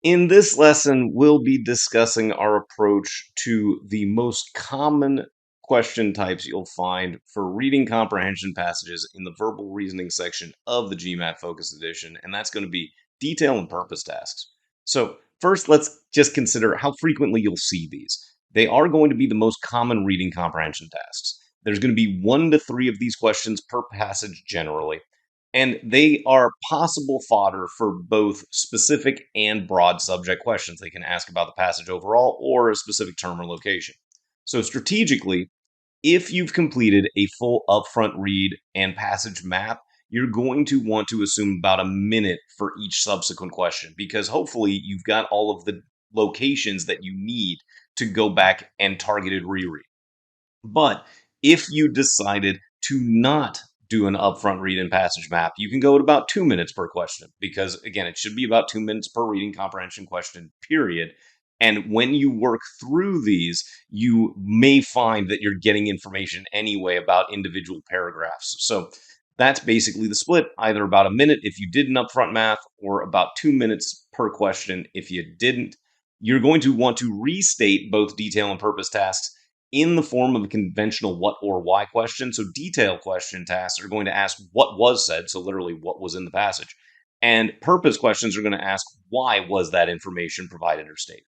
In this lesson, we'll be discussing our approach to the most common question types you'll find for reading comprehension passages in the verbal reasoning section of the Gmat Focus Edition, and that's going to be detail and purpose tasks. So, first, let's just consider how frequently you'll see these. They are going to be the most common reading comprehension tasks. There's going to be 1 to 3 of these questions per passage generally, and they are possible fodder for both specific and broad subject questions. They can ask about the passage overall or a specific term or location. So, strategically, if you've completed a full upfront read and passage map, you're going to want to assume about a minute for each subsequent question because hopefully you've got all of the locations that you need to go back and targeted reread. But if you decided to not do an upfront read and passage map, you can go at about 2 minutes per question because, again, it should be about 2 minutes per reading comprehension question, period. And when you work through these, you may find that you're getting information anyway about individual paragraphs. So that's basically the split, either about a minute if you did an upfront math or about 2 minutes per question if you didn't. You're going to want to restate both detail and purpose tasks in the form of a conventional what or why question. So detail question tasks are going to ask what was said, so literally what was in the passage. And purpose questions are going to ask why was that information provided or stated.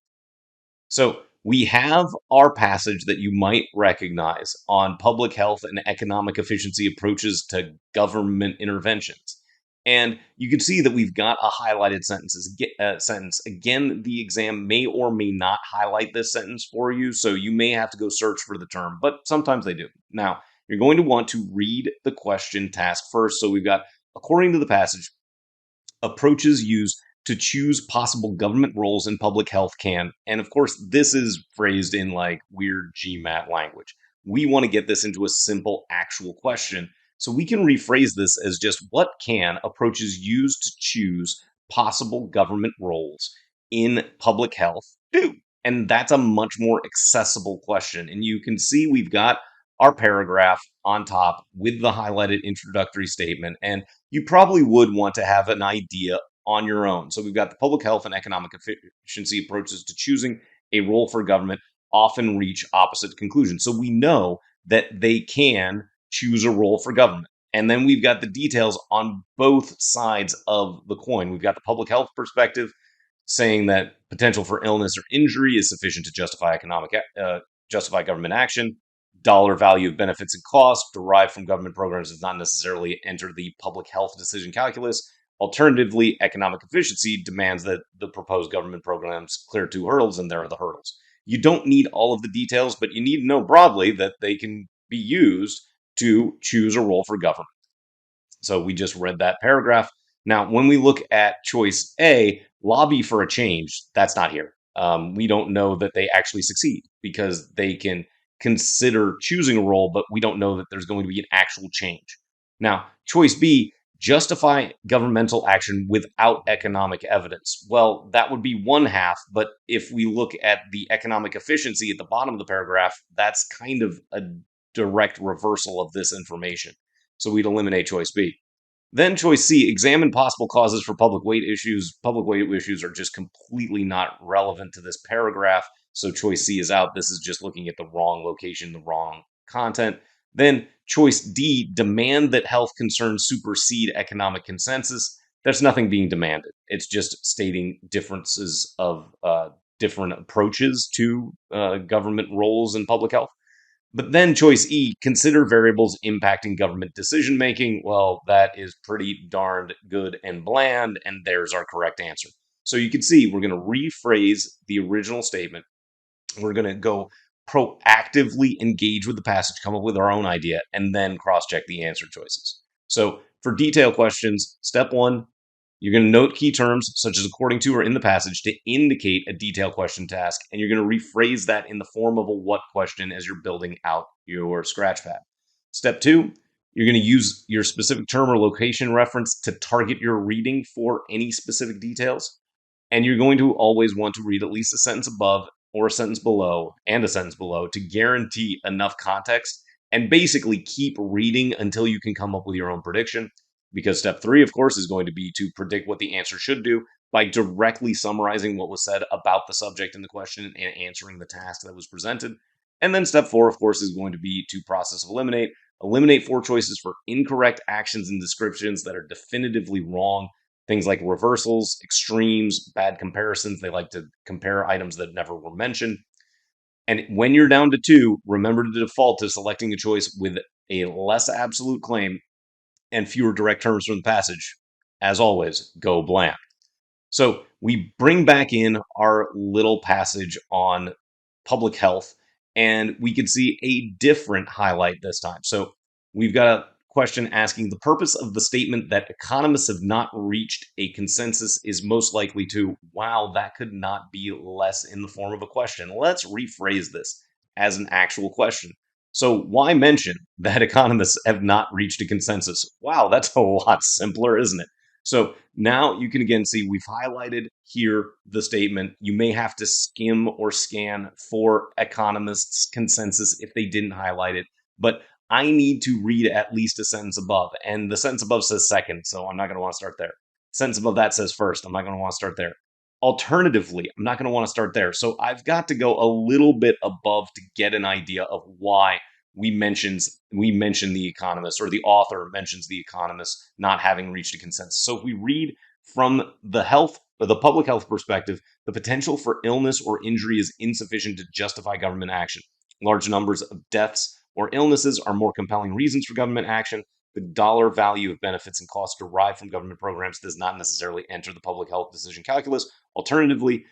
So we have our passage that you might recognize on public health and economic efficiency approaches to government interventions. And you can see that we've got a highlighted sentence. Again, the exam may or may not highlight this sentence for you, so you may have to go search for the term, but sometimes they do. Now, you're going to want to read the question task first. So we've got, according to the passage, approaches used to choose possible government roles in public health can, and of course, this is phrased in like weird GMAT language. We want to get this into a simple actual question. So we can rephrase this as just what can approaches used to choose possible government roles in public health do? And that's a much more accessible question. And you can see we've got our paragraph on top with the highlighted introductory statement. And you probably would want to have an idea on your own. So we've got the public health and economic efficiency approaches to choosing a role for government often reach opposite conclusions. So we know that they can choose a role for government. And then we've got the details on both sides of the coin. We've got the public health perspective saying that potential for illness or injury is sufficient to justify government action. Dollar value of benefits and costs derived from government programs does not necessarily enter the public health decision calculus. Alternatively, economic efficiency demands that the proposed government programs clear 2 hurdles, and there are the hurdles. You don't need all of the details, but you need to know broadly that they can be used to choose a role for government. So we just read that paragraph. Now, when we look at choice A, lobby for a change, that's not here. We don't know that they actually succeed because they can consider choosing a role, but we don't know that there's going to be an actual change. Now, choice B, justify governmental action without economic evidence. Well, that would be one half, but if we look at the economic efficiency at the bottom of the paragraph, that's kind of a direct reversal of this information. So we'd eliminate choice B. Then choice C, examine possible causes for public weight issues. Public weight issues are just completely not relevant to this paragraph. So choice C is out. This is just looking at the wrong location, the wrong content. Then choice D, demand that health concerns supersede economic consensus. There's nothing being demanded. It's just stating differences of different approaches to government roles in public health. But then choice E, consider variables impacting government decision making. Well, that is pretty darned good and bland, and there's our correct answer. So you can see we're going to rephrase the original statement. We're going to go proactively engage with the passage, come up with our own idea, and then cross-check the answer choices. So for detail questions, step 1, you're going to note key terms such as according to or in the passage to indicate a detailed question task, and you're going to rephrase that in the form of a what question as you're building out your scratchpad. Step 2, you're going to use your specific term or location reference to target your reading for any specific details, and you're going to always want to read at least a sentence above or a sentence below and a sentence below to guarantee enough context and basically keep reading until you can come up with your own prediction. Because step 3, of course, is going to be to predict what the answer should do. by directly summarizing what was said about the subject in the question and answering the task that was presented. And then step 4, of course, is going to be to process of eliminate. Eliminate 4 choices for incorrect actions and descriptions that are definitively wrong. Things like reversals, extremes, bad comparisons. They like to compare items that never were mentioned. And when you're down to 2, remember to default to selecting a choice with a less absolute claim and fewer direct terms from the passage. As always, go bland. So we bring back in our little passage on public health, and we can see a different highlight this time. So we've got a question asking the purpose of the statement that economists have not reached a consensus is most likely to, wow, that could not be less in the form of a question. Let's rephrase this as an actual question. So why mention that economists have not reached a consensus? Wow, that's a lot simpler, isn't it? So now you can again see we've highlighted here the statement. You may have to skim or scan for economists' consensus if they didn't highlight it, but I need to read at least a sentence above. And the sentence above says second, so I'm not going to want to start there. Sentence above that says first. I'm not going to want to start there. Alternatively, I'm not going to want to start there. So I've got to go a little bit above to get an idea of why we mention the economist, or the author mentions the economist not having reached a consensus. So if we read from the public health perspective, the potential for illness or injury is insufficient to justify government action. Large numbers of deaths or illnesses are more compelling reasons for government action. The dollar value of benefits and costs derived from government programs does not necessarily enter the public health decision calculus. Alternatively,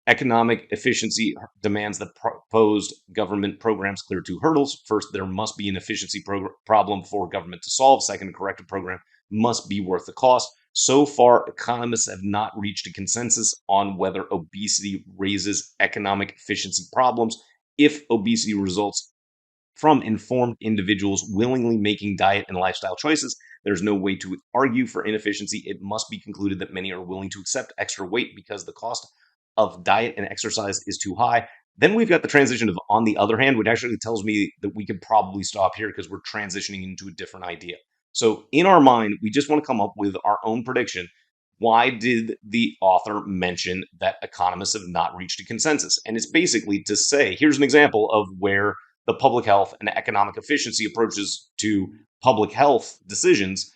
economic efficiency demands that proposed government programs clear 2 hurdles. First, there must be an efficiency problem for government to solve. Second, a corrective program must be worth the cost. So far, economists have not reached a consensus on whether obesity raises economic efficiency problems. If obesity results from informed individuals willingly making diet and lifestyle choices, there's no way to argue for inefficiency. It must be concluded that many are willing to accept extra weight because the cost of diet and exercise is too high. Then we've got the transition of on the other hand, which actually tells me that we could probably stop here because we're transitioning into a different idea. So in our mind, we just want to come up with our own prediction. Why did the author mention that economists have not reached a consensus? And it's basically to say, here's an example of where the public health and economic efficiency approaches to public health decisions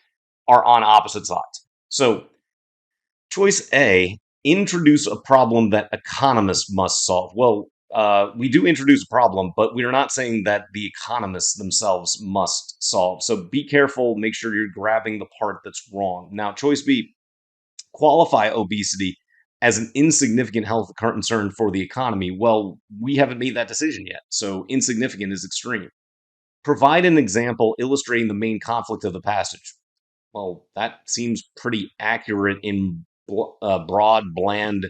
are on opposite sides. So choice A, introduce a problem that economists must solve. Well, we do introduce a problem, but we are not saying that the economists themselves must solve. So be careful, make sure you're grabbing the part that's wrong. Now, choice B, qualify obesity as an insignificant health concern for the economy. Well, we haven't made that decision yet, so insignificant is extreme. Provide an example illustrating the main conflict of the passage. Well, that seems pretty accurate in broad, bland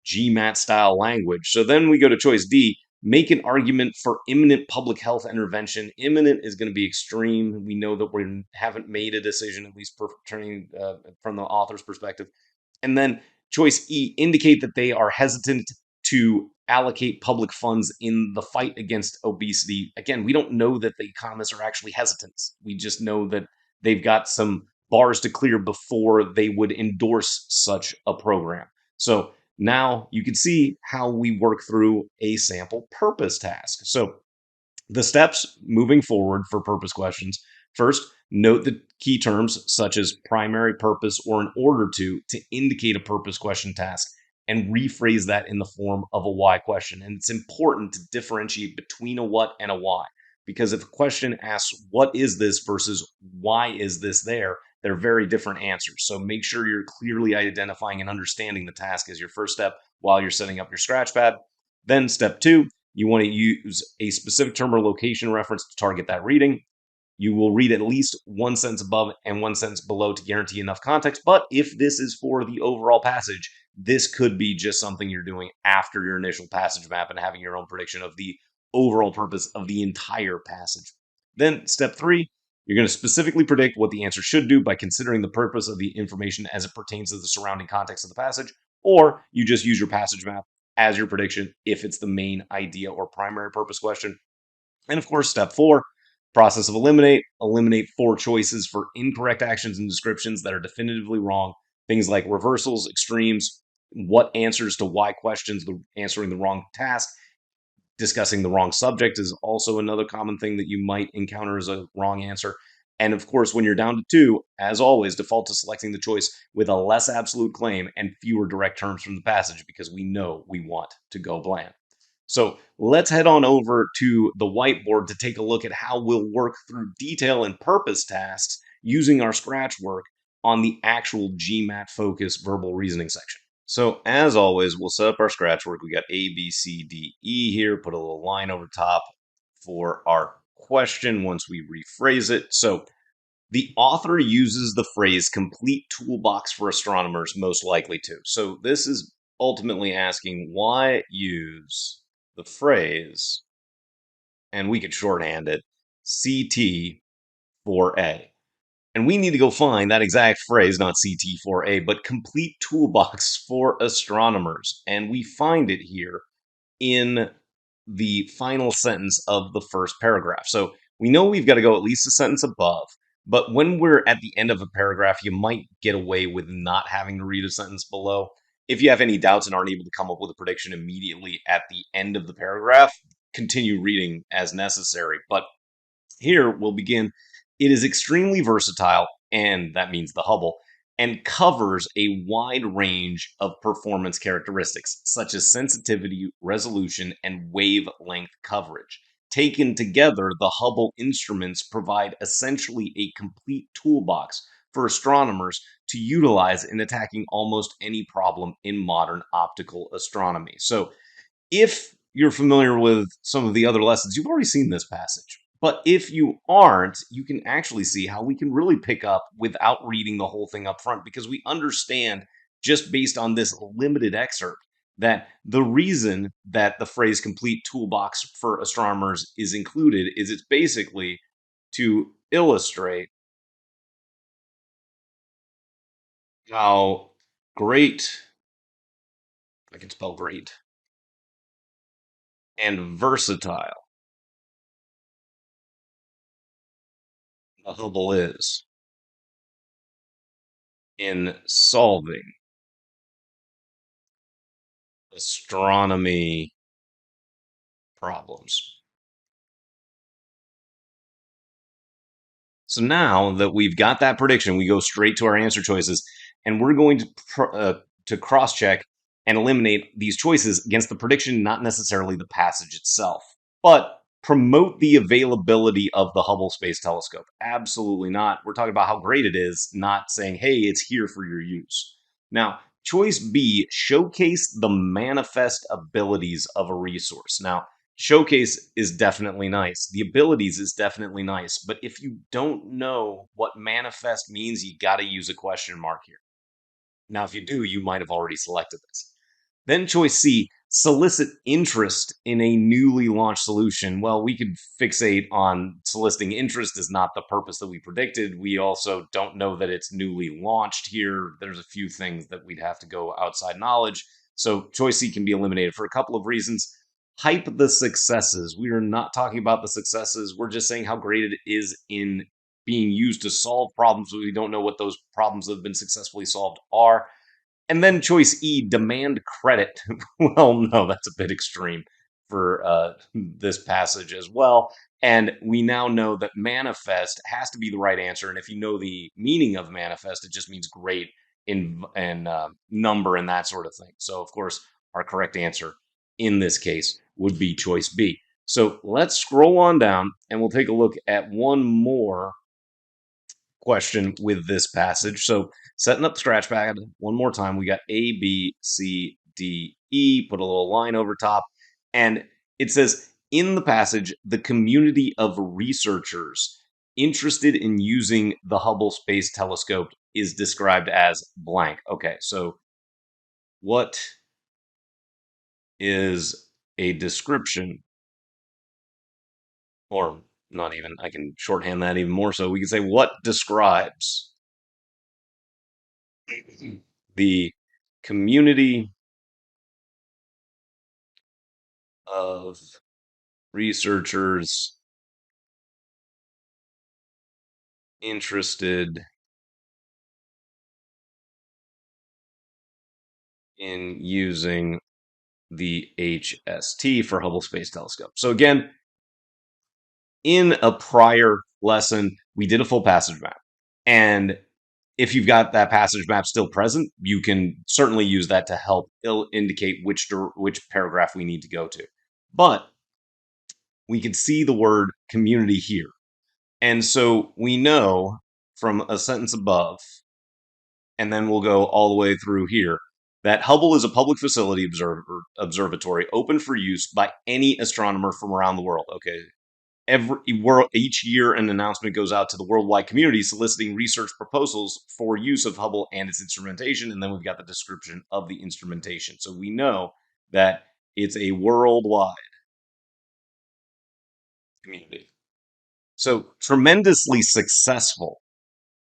Gmat style language. So then we go to choice D, make an argument for imminent public health intervention. Imminent is going to be extreme. We know that we haven't made a decision, at least turning from the author's perspective. And then choice E, indicate that they are hesitant to allocate public funds in the fight against obesity. Again, we don't know that the economists are actually hesitant. We just know that they've got some bars to clear before they would endorse such a program. So now you can see how we work through a sample purpose task. So the steps moving forward for purpose questions. First, note the key terms such as primary purpose or in order to indicate a purpose question task, and rephrase that in the form of a why question. And it's important to differentiate between a what and a why, because if a question asks, what is this versus why is this there, they're very different answers. So make sure you're clearly identifying and understanding the task as your first step while you're setting up your Scratchpad. Then step 2, you want to use a specific term or location reference to target that reading. You will read at least one sentence above and one sentence below to guarantee enough context. But if this is for the overall passage, this could be just something you're doing after your initial passage map and having your own prediction of the overall purpose of the entire passage. Then step 3, you're going to specifically predict what the answer should do by considering the purpose of the information as it pertains to the surrounding context of the passage, or you just use your passage map as your prediction if it's the main idea or primary purpose question. And of course, step 4, process of eliminate. Eliminate 4 choices for incorrect actions and descriptions that are definitively wrong. Things like reversals, extremes, what answers to why questions, answering the wrong task, discussing the wrong subject is also another common thing that you might encounter as a wrong answer. And of course, when you're down to two, as always, default to selecting the choice with a less absolute claim and fewer direct terms from the passage because we know we want to go bland. So let's head on over to the whiteboard to take a look at how we'll work through detail and purpose tasks using our scratch work on the actual GMAT focus verbal reasoning section. So as always, we'll set up our scratch work. We got A, B, C, D, E here. Put a little line over top for our question once we rephrase it. So the author uses the phrase complete toolbox for astronomers most likely to. So this is ultimately asking why use the phrase, and we could shorthand it, CT4A. And we need to go find that exact phrase, not CT4A, but complete toolbox for astronomers. And we find it here in the final sentence of the first paragraph. So we know we've got to go at least a sentence above. But when we're at the end of a paragraph, you might get away with not having to read a sentence below. If you have any doubts and aren't able to come up with a prediction immediately at the end of the paragraph, continue reading as necessary. But here we'll begin. It is extremely versatile, and that means the Hubble, and covers a wide range of performance characteristics, such as sensitivity, resolution, and wavelength coverage. Taken together, the Hubble instruments provide essentially a complete toolbox for astronomers to utilize in attacking almost any problem in modern optical astronomy. So, if you're familiar with some of the other lessons, you've already seen this passage. But if you aren't, you can actually see how we can really pick up without reading the whole thing up front because we understand just based on this limited excerpt that the reason that the phrase complete toolbox for astronomers is included is it's basically to illustrate how great, I can spell great, and versatile the Hubble is in solving astronomy problems. So now that we've got that prediction, we go straight to our answer choices, and we're going to cross check and eliminate these choices against the prediction, not necessarily the passage itself, but promote the availability of the Hubble Space Telescope. Absolutely not. We're talking about how great it is, not saying, hey, it's here for your use. Now, choice B, showcase the manifest abilities of a resource. Now, showcase is definitely nice. The abilities is definitely nice. But if you don't know what manifest means, you got to use a question mark here. Now, if you do, you might have already selected this. Then choice C, solicit interest in a newly launched solution. Well, we could fixate on soliciting interest is not the purpose that we predicted. We also don't know that it's newly launched here. There's a few things that we'd have to go outside knowledge. So choice C can be eliminated for a couple of reasons. Hype the successes. We are not talking about the successes. We're just saying how great it is in being used to solve problems, but we don't know what those problems that have been successfully solved are. And then choice E, demand credit. Well, no, that's a bit extreme for this passage as well. And we now know that manifest has to be the right answer. And if you know the meaning of manifest, it just means great in number and that sort of thing. So, of course, our correct answer in this case would be choice B. So let's scroll on down and we'll take a look at one more question with this passage. So setting up the scratch pad one more time, we got A, B, C, D, E, put a little line over top, and it says in the passage, the community of researchers interested in using the Hubble Space Telescope is described as blank. Okay, so what is a description, or not even, I can shorthand that even more so. We can say what describes the community of researchers interested in using the HST for Hubble Space Telescope. So again, in a prior lesson, we did a full passage map. And if you've got that passage map still present, you can certainly use that to help indicate which paragraph we need to go to. But we can see the word community here. And so we know from a sentence above, and then we'll go all the way through here, that Hubble is a public facility observatory open for use by any astronomer from around the world. Okay. Each year, an announcement goes out to the worldwide community soliciting research proposals for use of Hubble and its instrumentation. And then we've got the description of the instrumentation. So we know that it's a worldwide community. So tremendously successful.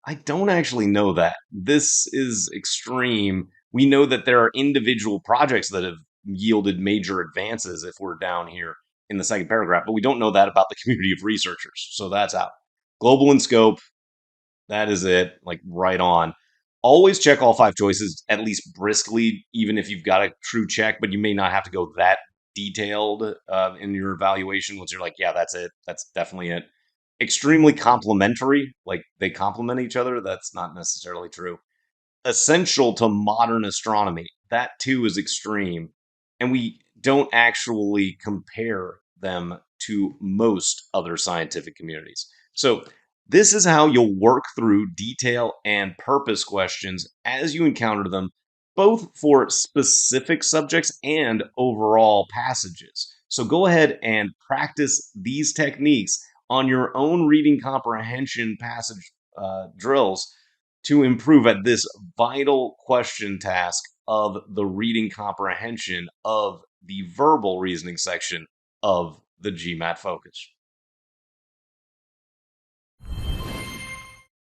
I don't actually know that. This is extreme. We know that there are individual projects that have yielded major advances if we're down here in the second paragraph, but we don't know that about the community of researchers. So that's out. Global in scope, that is it, like right on. Always check all 5 choices, at least briskly, even if you've got a true check, but you may not have to go that detailed in your evaluation once you're like, yeah, that's it. That's definitely it. Extremely complementary, like they complement each other. That's not necessarily true. Essential to modern astronomy. That too is extreme. And we don't actually compare them to most other scientific communities. So, this is how you'll work through detail and purpose questions as you encounter them, both for specific subjects and overall passages. So, go ahead and practice these techniques on your own reading comprehension passage drills to improve at this vital question task of the reading comprehension of the verbal reasoning section of the Gmat focus.